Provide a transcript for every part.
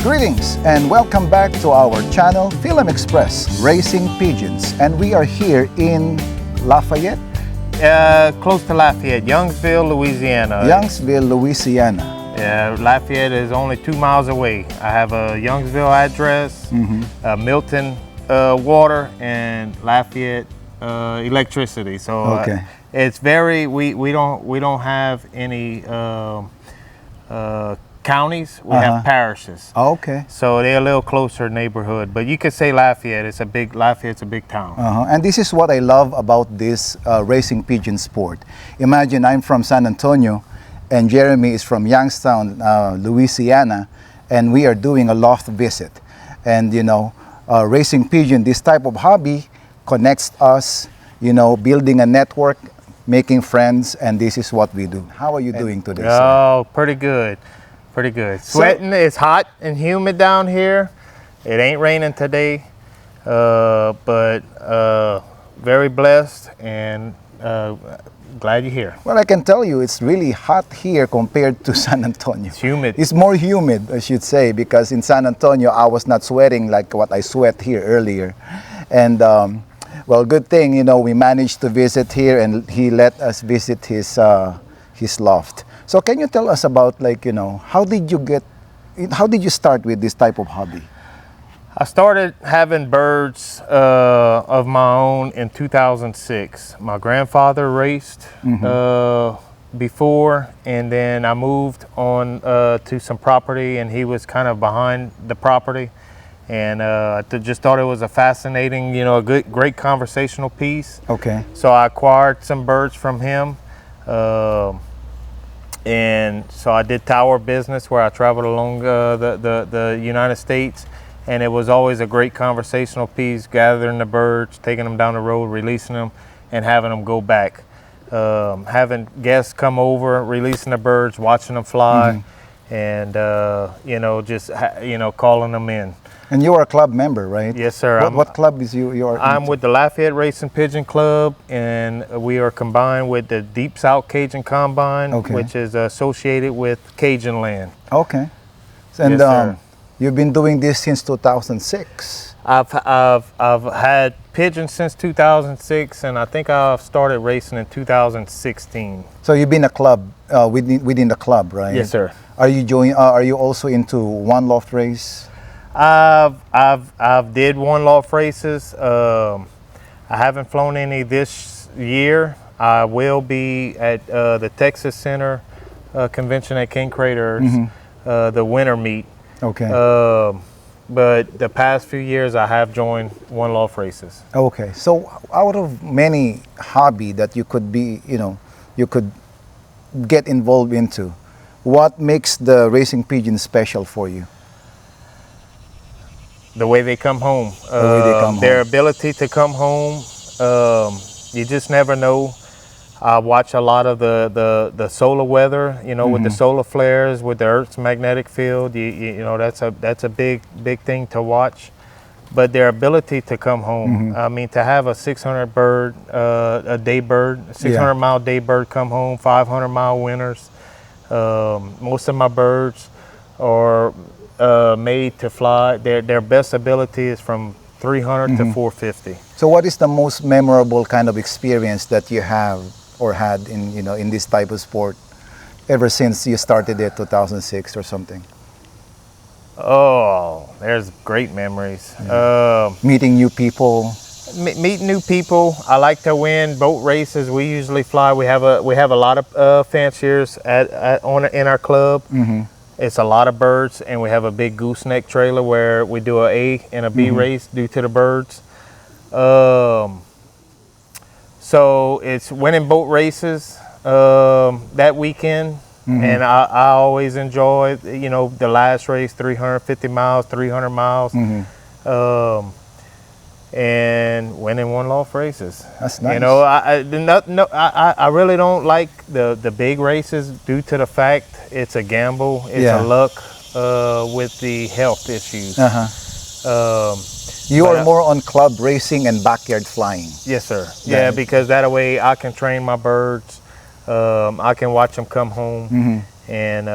Greetings and welcome back to our channel, Film Express, Racing Pigeons. And we are here in Lafayette? Close to Lafayette, Youngsville, Louisiana. Youngsville, Louisiana. Yeah, Lafayette is only 2 miles away. I have a Youngsville address, Milton water, and Lafayette electricity. So it's very we don't have any counties. We have parishes. Okay. So they're a little closer neighborhood. But you could say Lafayette's a big town. And this is what I love about this racing pigeon sport. Imagine I'm from San Antonio, and Jeremy is from Youngstown, Louisiana, and we are doing a loft visit. And you know, racing pigeon, this type of hobby connects us, you know, building a network, making friends, and this is what we do. How are you doing today, sir? Oh, pretty good. Pretty good. Sweating. It's hot and humid down here. It ain't raining today, but very blessed and glad you're here. Well, I can tell you it's really hot here compared to San Antonio. It's humid. It's more humid, I should say, because in San Antonio I was not sweating like what I sweat here earlier. And well, good thing, you know, we managed to visit here and he let us visit his loft. So can you tell us about, like, you know, how did you start with this type of hobby? I started having birds of my own in 2006. My grandfather raced before, and then I moved on to some property, and he was kind of behind the property. And I just thought it was a fascinating, you know, great conversational piece. Okay. So I acquired some birds from him. And so I did tower business where I traveled along the United States, and it was always a great conversational piece, gathering the birds, taking them down the road, releasing them, and having them go back. Having guests come over, releasing the birds, watching them fly, and you know, just calling them in. And you are a club member, right? Yes, sir. What club is you are? I'm with the Lafayette Racing Pigeon Club, and we are combined with the Deep South Cajun Combine, which is associated with Cajun land. Okay. And yes, you've been doing this since 2006. I've had pigeons since 2006, and I think I've started racing in 2016. So you've been a club within the club, right? Yes, sir. Are you also into one loft race? I've did one loft races. I haven't flown any this year. I will be at the Texas Center convention at King Crater, the winter meet. Okay. But the past few years I have joined one loft races. Okay. So out of many hobby that you could be, you know, you could get involved into, what makes the racing pigeon special for you? The way they come home, their ability to come home. You just never know. I watch a lot of the solar weather, you know, with the solar flares, with the Earth's magnetic field. You know, that's a big thing to watch. But their ability to come home. I mean, to have a 600 bird, a day bird, 600 mile day bird come home, 500 mile winters. Most of my birds are made to fly. Their best ability is from 300 to 450. So what is the most memorable kind of experience that you have or had in this type of sport ever since you started it 2006 or something? Oh, there's great memories. Meeting new people. Meet new people. I like to win boat races. We usually fly. We have a lot of fanciers in our club. It's a lot of birds, and we have a big gooseneck trailer where we do a A and a B race due to the birds. So it's winning boat races that weekend, and I always enjoy, you know, the last race, 350 miles, 300 miles, and winning one loft races. That's nice. You know, I really don't like the big races due to the fact it's a gamble, it's a luck with the health issues. You are more on club racing and backyard flying. Yes, sir. Yeah, because that way I can train my birds. I can watch them come home, and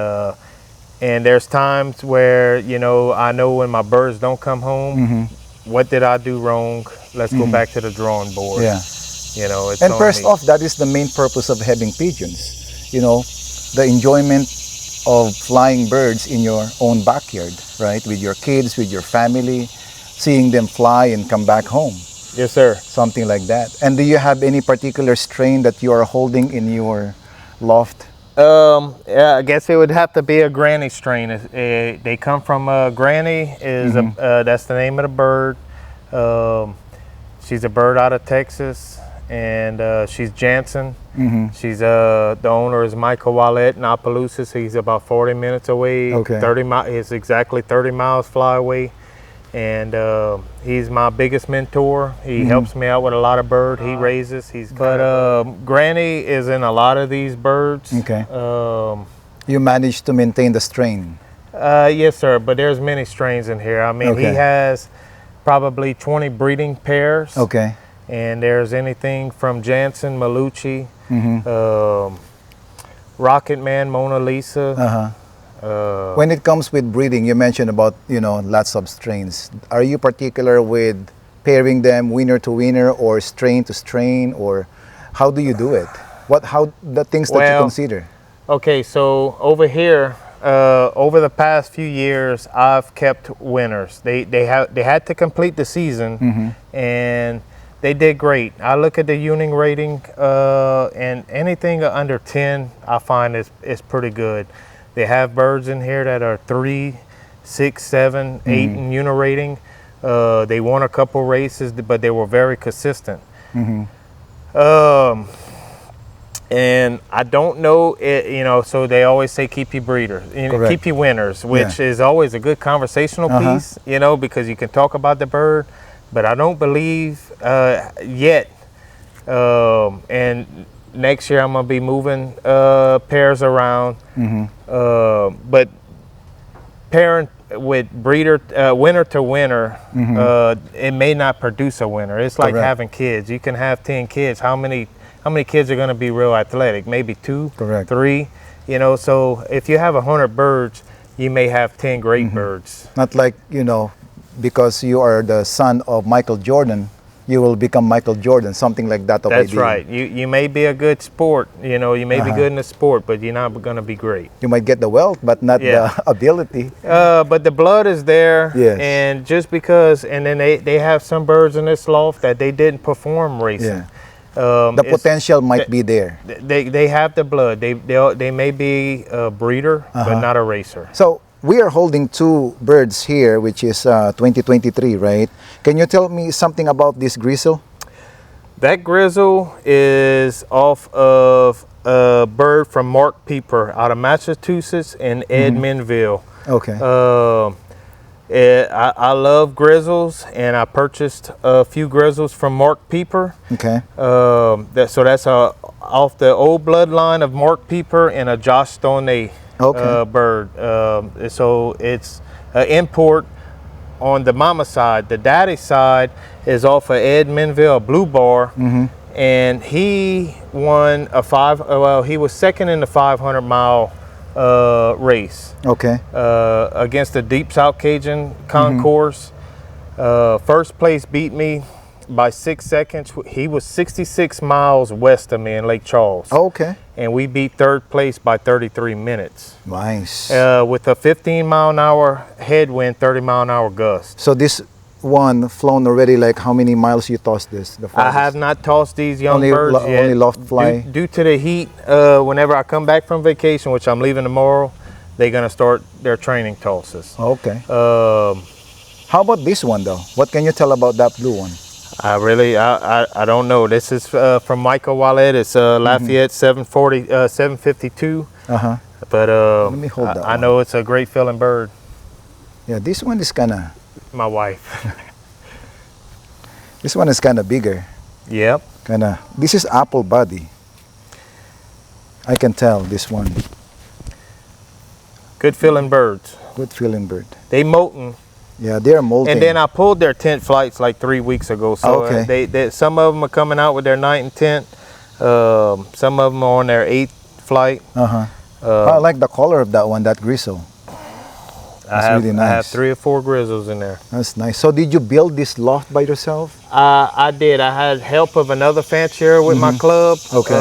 And there's times where, you know, I know when my birds don't come home, what did I do wrong? Let's go back to the drawing board. Yeah. You know, it's And on first me. off, that is the main purpose of having pigeons. You know, the enjoyment of flying birds in your own backyard, right? With your kids, with your family, seeing them fly and come back home. Yes, sir. Something like that. And do you have any particular strain that you are holding in your loft? Yeah, I guess it would have to be a granny strain. They come from Granny is that's the name of the bird. She's a bird out of Texas, and she's Jansen. She's the owner is Michael Wallet in Opelousas. He's about 40 minutes away. Okay. 30 miles. It's exactly 30 miles fly away. And he's my biggest mentor. He helps me out with a lot of bird he raises. But Granny is in a lot of these birds. Okay. You managed to maintain the strain. Yes, sir. But there's many strains in here. I mean, he has probably 20 breeding pairs. Okay. And there's anything from Jansen, Malucci, Rocket Man, Mona Lisa. When it comes with breeding, you mentioned about, you know, lots of strains. Are you particular with pairing them winner to winner or strain to strain, or how do you do it? How the things that you consider? Okay, so over here, over the past few years, I've kept winners. They had to complete the season, and they did great. I look at the Ewing rating, and anything under 10, I find is pretty good. They have birds in here that are 3, 6, 7, 8 in unit rating. They won a couple races, but they were very consistent. And I don't know, you know, so they always say keep your breeders, you know, keep your winners, which is always a good conversational piece, you know, because you can talk about the bird, but I don't believe yet. And next year I'm gonna be moving pairs around, but pairing with breeder winner to winner, it may not produce a winner. It's like having kids. You can have 10 kids. How many kids are going to be real athletic? Maybe 2, 3. You know, so if you have 100 birds, you may have 10 great birds. Not like, you know, because you are the son of Michael Jordan, you will become Michael Jordan, something like that. That's right. You may be a good sport, you know, you may be good in the sport, but you're not going to be great. You might get the wealth, but not the ability. But the blood is there, Yes. and just because, and then they have some birds in this loft that they didn't perform racing. The potential might be there. They have the blood. They may be a breeder, but not a racer. So we are holding 2 birds here, which is 2023, right? Can you tell me something about this grizzle? That grizzle is off of a bird from Mark Pieper out of Massachusetts in Edmondville. Okay. I love grizzles, and I purchased a few grizzles from Mark Pieper. Okay. So that's off the old bloodline of Mark Pieper and a Josh Stoney bird. So it's an import on the mama side. The daddy side is off of Edmondville, Blue Bar, and he won a he was second in the 500-mile race. Okay. Against the Deep South Cajun concourse. First place beat me by 6 seconds. He was 66 miles west of me in Lake Charles. Okay. And we beat third place by 33 minutes. Nice. With a 15-mile-an-hour headwind, 30-mile-an-hour gust. So this one flown already, like how many miles you tossed this? I have not tossed these young birds yet. Only loft fly? Due to the heat, whenever I come back from vacation, which I'm leaving tomorrow, they're going to start their training tosses. Okay. How about this one though? What can you tell about that blue one? I don't know. This is from Michael Wallet. It's Lafayette 752. But let me hold that I know it's a great feeling bird. Yeah, this one is kind of... My wife. This one is kind of bigger. Yep. Kind of. This is apple body. I can tell this one. Good feeling birds. Good feeling bird. They molting. Yeah, they're molting. And then I pulled their tent flights like 3 weeks ago. So they some of them are coming out with their night and tent. Some of them are on their 8th flight. I like the color of that one, that grizzle. Really nice. I have 3 or 4 grizzles in there. That's nice. So did you build this loft by yourself? I did. I had help of another fancier with my club. Okay.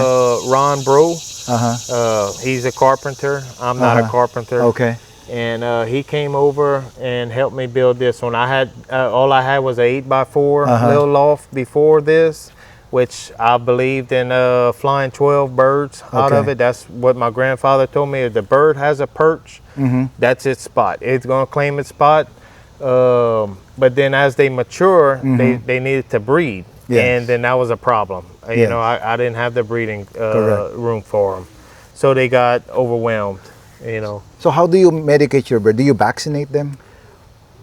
Ron Bro. Uh-huh. He's a carpenter. I'm not a carpenter. Okay. And he came over and helped me build this one. I had all I had was a 8x4 little loft before this, which I believed in flying 12 birds out of it. That's what my grandfather told me. If the bird has a perch, that's its spot. It's going to claim its spot. But then as they mature, they needed to breed. Yes. And then that was a problem. You know, I didn't have the breeding room for them. So they got overwhelmed, you know. So how do you medicate your bird? Do you vaccinate them?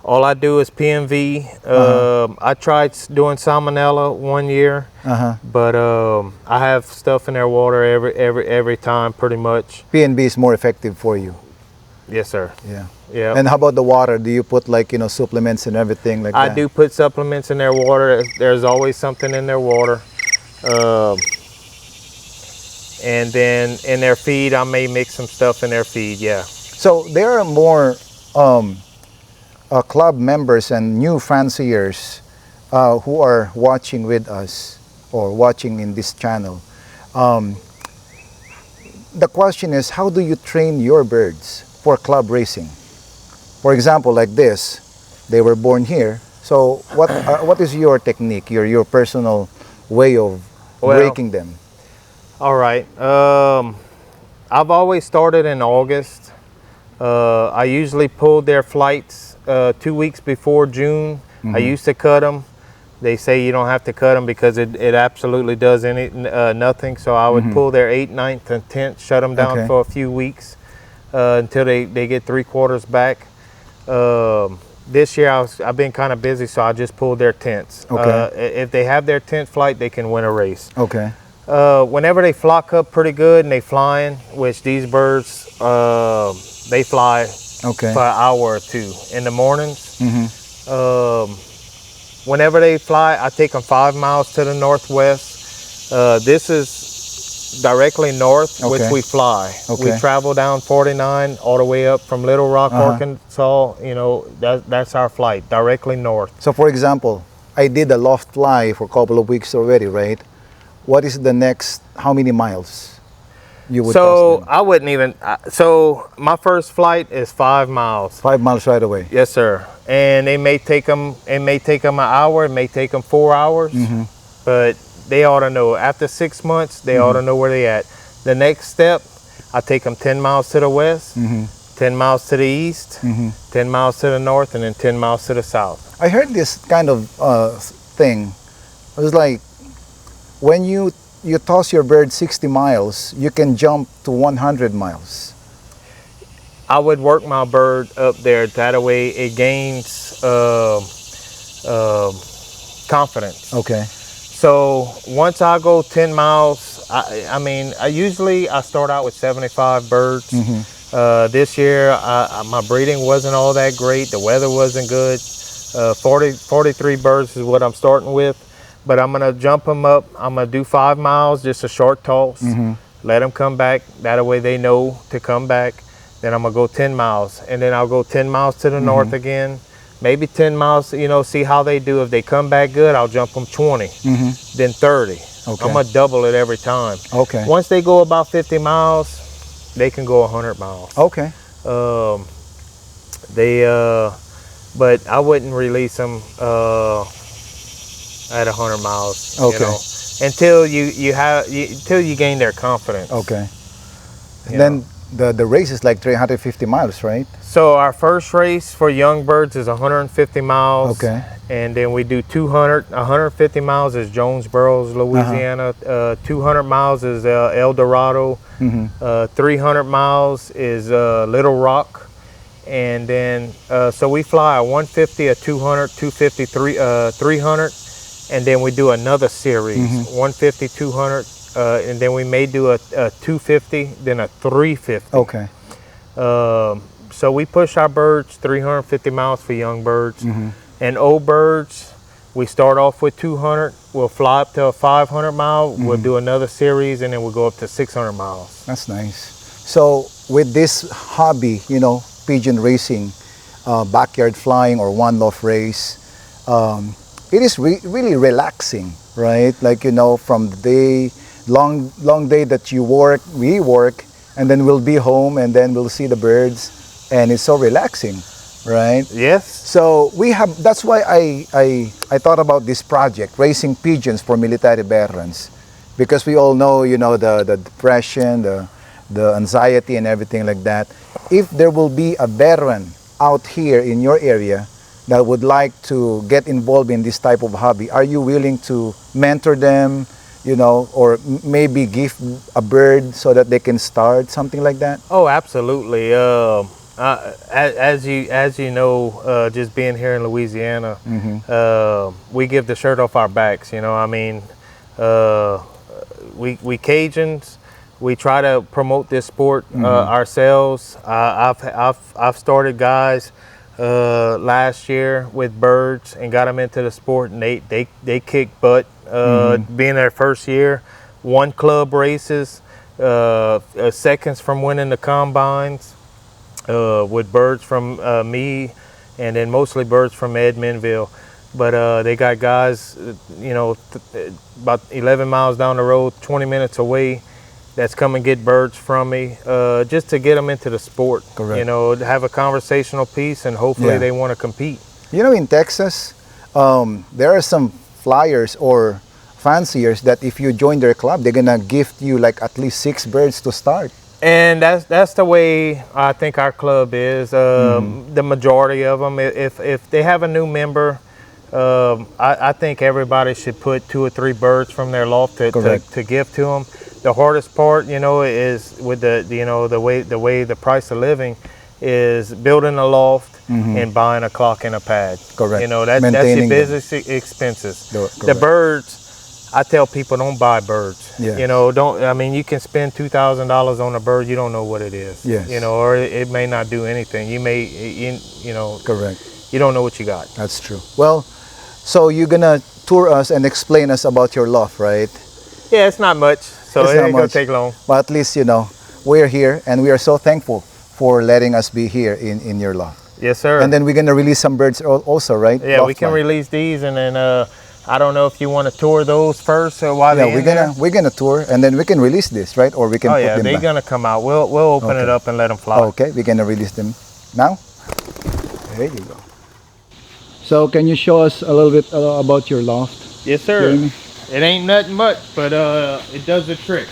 All I do is PMV. I tried doing salmonella one year, but I have stuff in their water every time, pretty much. PNB is more effective for you. Yes, sir. Yeah. Yeah. And how about the water? Do you put like, you know, supplements and everything like that? I do put supplements in their water. There's always something in their water. And then in their feed, I may mix some stuff in their feed. Yeah. So there are more club members and new fanciers who are watching with us or watching in this channel. The question is, how do you train your birds for club racing? For example, like this, they were born here. So what is your technique, your personal way of breaking them? All right. I've always started in August. I usually pulled their flights 2 weeks before June. I used to cut them. They say you don't have to cut them because it absolutely does nothing. So I would pull their 8th, 9th, and 10th, shut them down for a few weeks until they get 3/4 back. This year I've been kind of busy, so I just pulled their 10ths. If they have their 10th flight, they can win a race. Okay. Whenever they flock up pretty good and they flying, which these birds, they fly for an hour or two in the mornings. Whenever they fly, I take them 5 miles to the northwest. This is directly north, which we fly. We travel down 49 all the way up from Little Rock, Arkansas. You know, that's our flight, directly north. So for example, I did a loft fly for a couple of weeks already, right? What is the next, how many miles you would toss them? I wouldn't even, so my first flight is 5 miles. 5 miles right away? Yes, sir. And it may take them an hour, it may take them 4 hours, but they ought to know. After 6 months, they ought to know where they at. The next step, I take them 10 miles to the west, 10 miles to the east, 10 miles to the north, and then 10 miles to the south. I heard this kind of thing. It was like, when you toss your bird 60 miles, you can jump to 100 miles. I would work my bird up there. That way it gains confidence. Okay. So once I go 10 miles, I mean, I start out with 75 birds. This year, my breeding wasn't all that great. The weather wasn't good. 43 birds is what I'm starting with. But I'm gonna jump them up. I'm gonna do 5 miles, just a short toss. Let them come back. That way they know to come back. Then I'm gonna go 10 miles, and then I'll go 10 miles to the north again. Maybe 10 miles, you know, see how they do. If they come back good, I'll jump them 20, then 30. Okay. I'm gonna double it every time. Okay. Once they go about 50 miles, they can go 100 miles. Okay. But I wouldn't release them at 100 miles. Okay. You know, until you gain their confidence. Okay. And then the race is like 350 miles, right? So our first race for young birds is 150 miles. Okay. And then we do 150 miles is Jonesboro, Louisiana. 200 miles is El Dorado. 300 miles is Little Rock. And then, so we fly a 150, a 200, 250, 300. And then we do another series, 150, 200. And then we may do a 250, then a 350. Okay. So we push our birds 350 miles for young birds. And old birds, we start off with 200. We'll fly up to a 500 mile. We'll do another series, and then we'll go up to 600 miles. That's nice. So with this hobby, you know, pigeon racing, backyard flying or one loft race, it is really relaxing, right? Like, you know, from the day, long day that we work, and then we'll be home and then we'll see the birds, and it's so relaxing, right? Yes. So that's why I thought about this project, raising pigeons for military veterans, because we all know, you know, the depression, the anxiety and everything like that. If there will be a veteran out here in your area that would like to get involved in this type of hobby, are you willing to mentor them, you know, or maybe give a bird so that they can start, something like that? Oh, absolutely. As you know, just being here in Louisiana, we give the shirt off our backs. You know, I mean, we Cajuns, we try to promote this sport ourselves. I've started guys last year with birds and got them into the sport, and they kick butt. Being their first year, won club races, seconds from winning the combines with birds from me, and then mostly birds from Edmondville. But they got guys, you know, about 11 miles down the road, 20 minutes away, that's come and get birds from me, just to get them into the sport. Correct. You know, to have a conversational piece, and hopefully they want to compete. You know, in Texas, there are some flyers or fanciers that if you join their club, they're gonna gift you like at least 6 birds to start. And that's the way I think our club is. The majority of them, if they have a new member, I think everybody should put 2 or 3 birds from their loft to give to them. The hardest part, you know, is with the way the price of living is building a loft and buying a clock and a pad. Correct. You know, that's your business expenses. The birds, I tell people, don't buy birds. Yes. You know, I mean, you can spend $2,000 on a bird, you don't know what it is. Yes. You know, or it may not do anything. You know. Correct. You don't know what you got. That's true. Well, so you're gonna tour us and explain us about your loft, right? Yeah, it's not much, so it ain't gonna take long. But at least, you know, we're here, and we are so thankful for letting us be here in your loft. Yes, sir. And then we're gonna release some birds also, right? Yeah, we can release these, and then I don't know if you want to tour those first or while they're we're gonna tour, and then we can release this, right? Or we can put them they're back. gonna come out. We'll open it up and let them fly. Okay, we're gonna release them now. There you go. So can you show us a little bit about your loft? Yes, sir. Jeremy? It ain't nothing much, but it does the trick.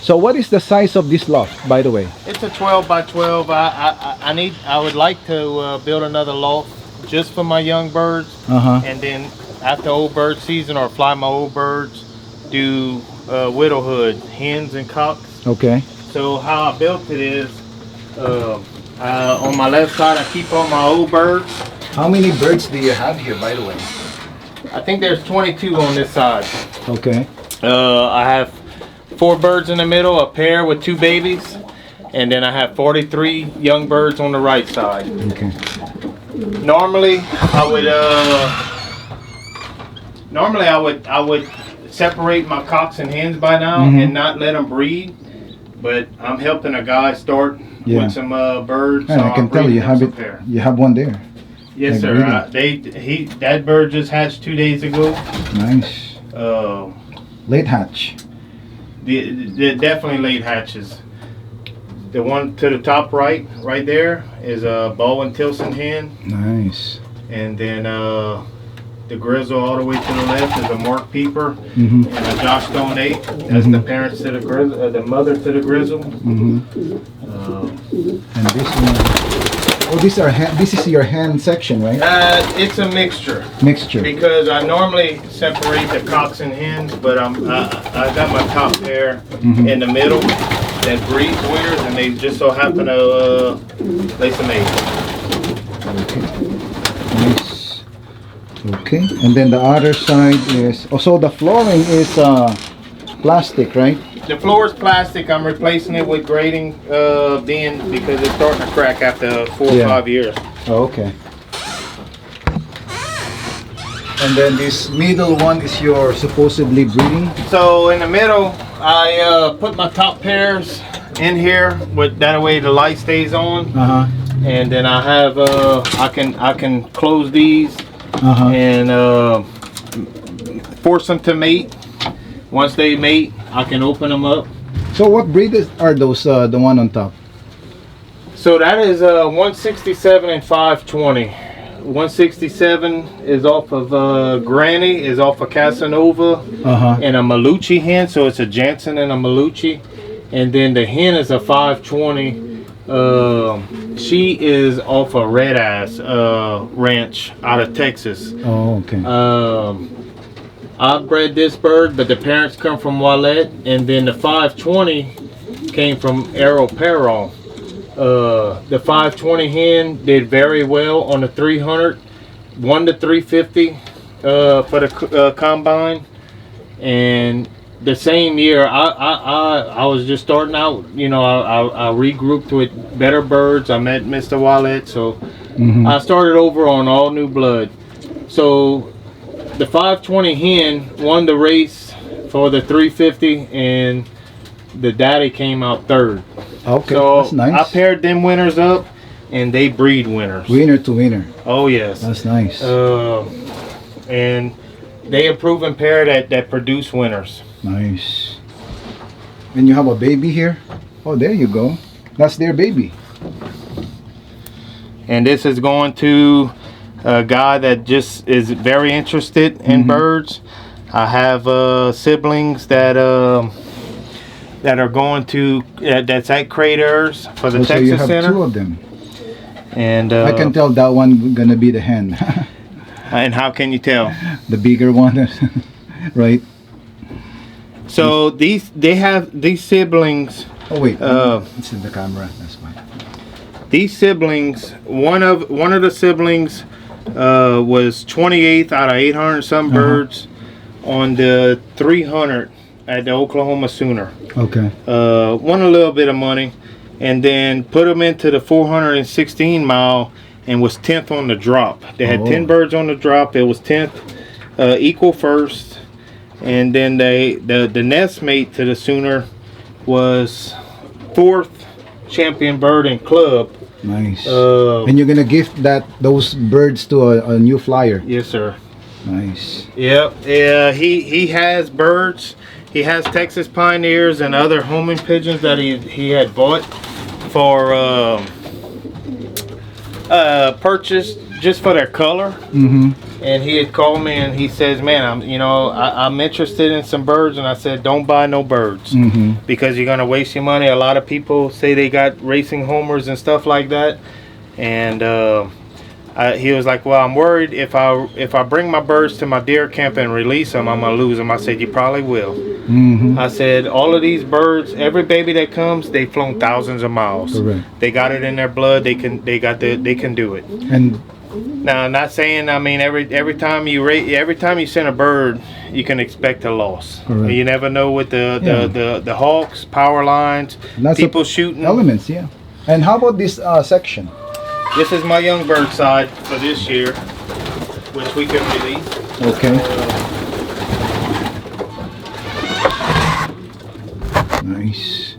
So what is the size of this loft, by the way? It's a 12 by 12. I would like to build another loft just for my young birds, and then after old bird season, or fly my old birds, do widowhood, hens and cocks. Okay. So how I built it is, on my left side I keep all my old birds. How many birds do you have here, by the way? I think there's 22 on this side. Okay. I have 4 birds in the middle, a pair with 2 babies, and then I have 43 young birds on the right side. Okay. Normally I would separate my cocks and hens by now and not let them breed, but I'm helping a guy start with some birds. Yeah, so I can tell you have it. You have one there. Yes, sir. That bird just hatched 2 days ago. Nice. Late hatch. The definitely late hatches. The one to the top right there is a Bowen Tilson hen. Nice. And then the grizzle all the way to the left is a Mark Peeper and a Josh Stone 8. That's the parents to the grizzle, the mother to the grizzle. And this one. Oh, this is your hen section, right? It's a mixture. Mixture. Because I normally separate the cocks and hens, but I got my top pair in the middle that breeds weird, and they just so happen to lay some eggs. Okay. Nice. Okay, and then the other side is also the flooring is plastic, right? The floor is plastic. I'm replacing it with grating because it's starting to crack after 4 or 5 years. Oh, okay. And then this middle one is your supposedly breeding? So in the middle, I put my top pairs in here, with that way the light stays on. and then I have I can close these and force them to mate. Once they mate, I can open them up. So what breed are those? The one on top. So that is 167 and 520. 167 is off of Granny, is off of Casanova, and a Malucci hen. So it's a Jansen and a Malucci, and then the hen is a 520. She is off a Red Ass ranch out of Texas. Oh, okay. I bred this bird, but the parents come from Wallet, and then the 520 came from Arrow Perron. The 520 hen did very well on the 300, 1 to 350 for the combine, and the same year I was just starting out. You know, I regrouped with better birds. I met Mr. Wallet, so I started over on all new blood. So the 520 hen won the race for the 350, and the daddy came out third. Okay, so that's nice. I paired them winners up, and they breed winners. Winner to winner. Oh yes. That's nice. And they a proven pair that produce winners. Nice. And you have a baby here? Oh, there you go. That's their baby. And this is going to a guy that just is very interested in birds. I have siblings that are going to that's at Craters for the Texas so you have Center. 2 of them. And I can tell that one gonna be the hen. And how can you tell? The bigger one, right? So they have these siblings. Oh wait, it's in the camera. That's fine. These siblings, one of the siblings was 28th out of 800 some birds on the 300 at the Oklahoma Sooner. Okay. Won a little bit of money, and then put them into the 416 mile and was 10th on the drop. They had 10 birds on the drop. It was 10th, equal first, and then the nest mate to the Sooner was 4th champion bird in club. Nice. And you're gonna gift those birds to a new flyer. Yes, sir. Nice. Yep. Yeah. He has birds. He has Texas Pioneers and other homing pigeons that he had bought for purchase just for their color. And he had called me and he says, "Man, I'm interested in some birds." And I said, "Don't buy no birds because you're gonna waste your money." A lot of people say they got racing homers and stuff like that, and he was like, "Well, I'm worried if I bring my birds to my deer camp and release them, I'm gonna lose them." I said, "You probably will." I said, "All of these birds, every baby that comes, they've flown thousands of miles. Correct. They got it in their blood. They can do it." And now, I'm not saying, I mean, every time you send a bird, you can expect a loss. Correct. You never know with the hawks, power lines, people shooting. Elements, yeah. And how about this section? This is my young bird side for this year, which we can release. Okay. Nice.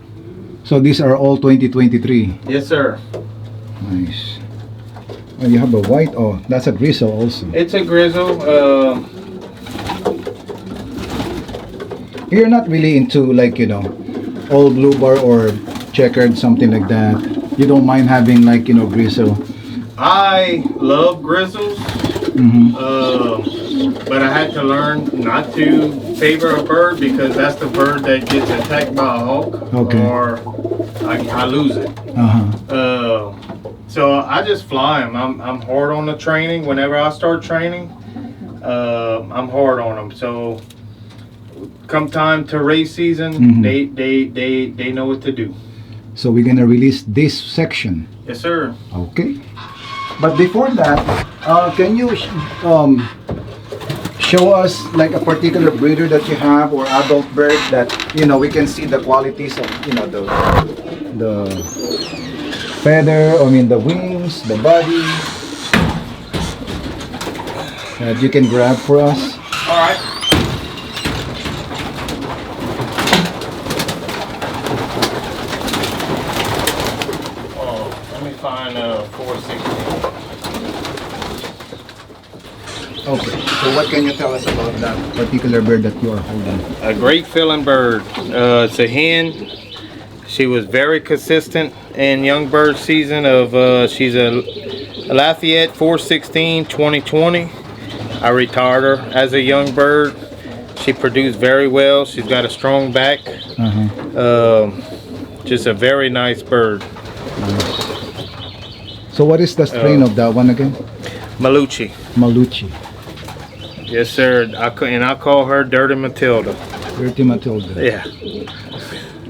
So these are all 2023. Yes, sir. Nice. Oh, you have a white. Oh, that's a grizzle also. It's a grizzle. You're not really into, like, old blue bar or checkered, something like that. You don't mind having, like, grizzle. I love grizzles, but I had to learn not to favor a bird because that's the bird that gets attacked by a hawk, or I lose it. So I just fly them. I'm hard on the training. Whenever I start training, I'm hard on them. So come time to race season, they know what to do. So we're gonna release this section. Yes, sir. Okay. But before that, can you show us like a particular breeder that you have or adult bird that we can see the qualities of the feather, the wings, the body, that you can grab for us? All right. Let me find 416. Okay, so what can you tell us about that particular bird that you are holding? A great filling bird. It's a hen. She was very consistent in young bird season of, she's a Lafayette 416 2020. I retired her as a young bird. She produced very well. She's got a strong back. Just a very nice bird. So what is the strain of that one again? Malucci. Malucci. Yes, sir. I call her Dirty Matilda. Dirty Matilda. Yeah.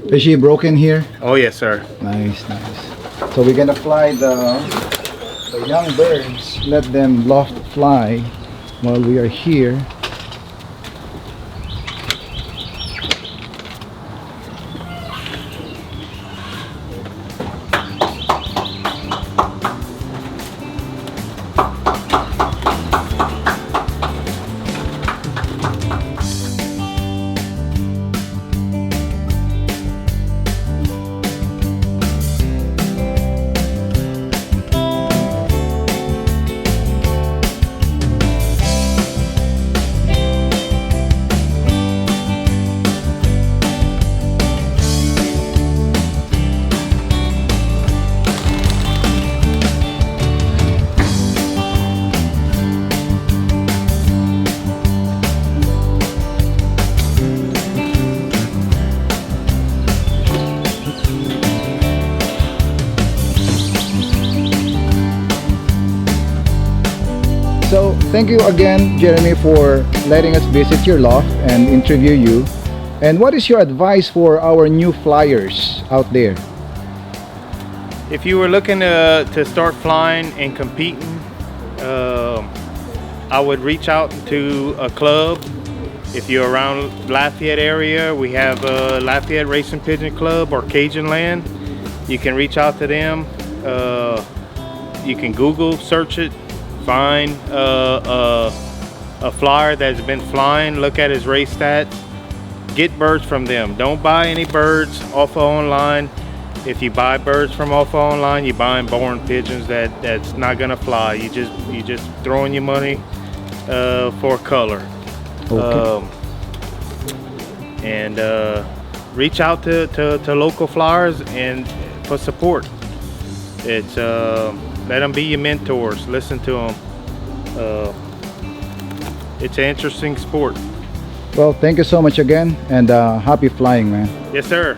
Is she broken here? Oh, yes, sir. Nice, nice. So we're gonna fly the young birds, let them loft fly while we are here. So thank you again, Jeremy, for letting us visit your loft and interview you. And what is your advice for our new flyers out there? If you were looking to start flying and competing, I would reach out to a club. If you're around Lafayette area, we have Lafayette Racing Pigeon Club or Cajun Land. You can reach out to them. You can Google search it, find a flyer that's been flying, look at his race stats, get birds from them. Don't buy any birds off of online. If you buy birds from off of online, you're buying born pigeons that's not gonna fly. You just throwing your money for color. Okay. And reach out to local flyers and for support. It's let them be your mentors. Listen to them. It's an interesting sport. Well, thank you so much again, and happy flying, man. Yes, sir.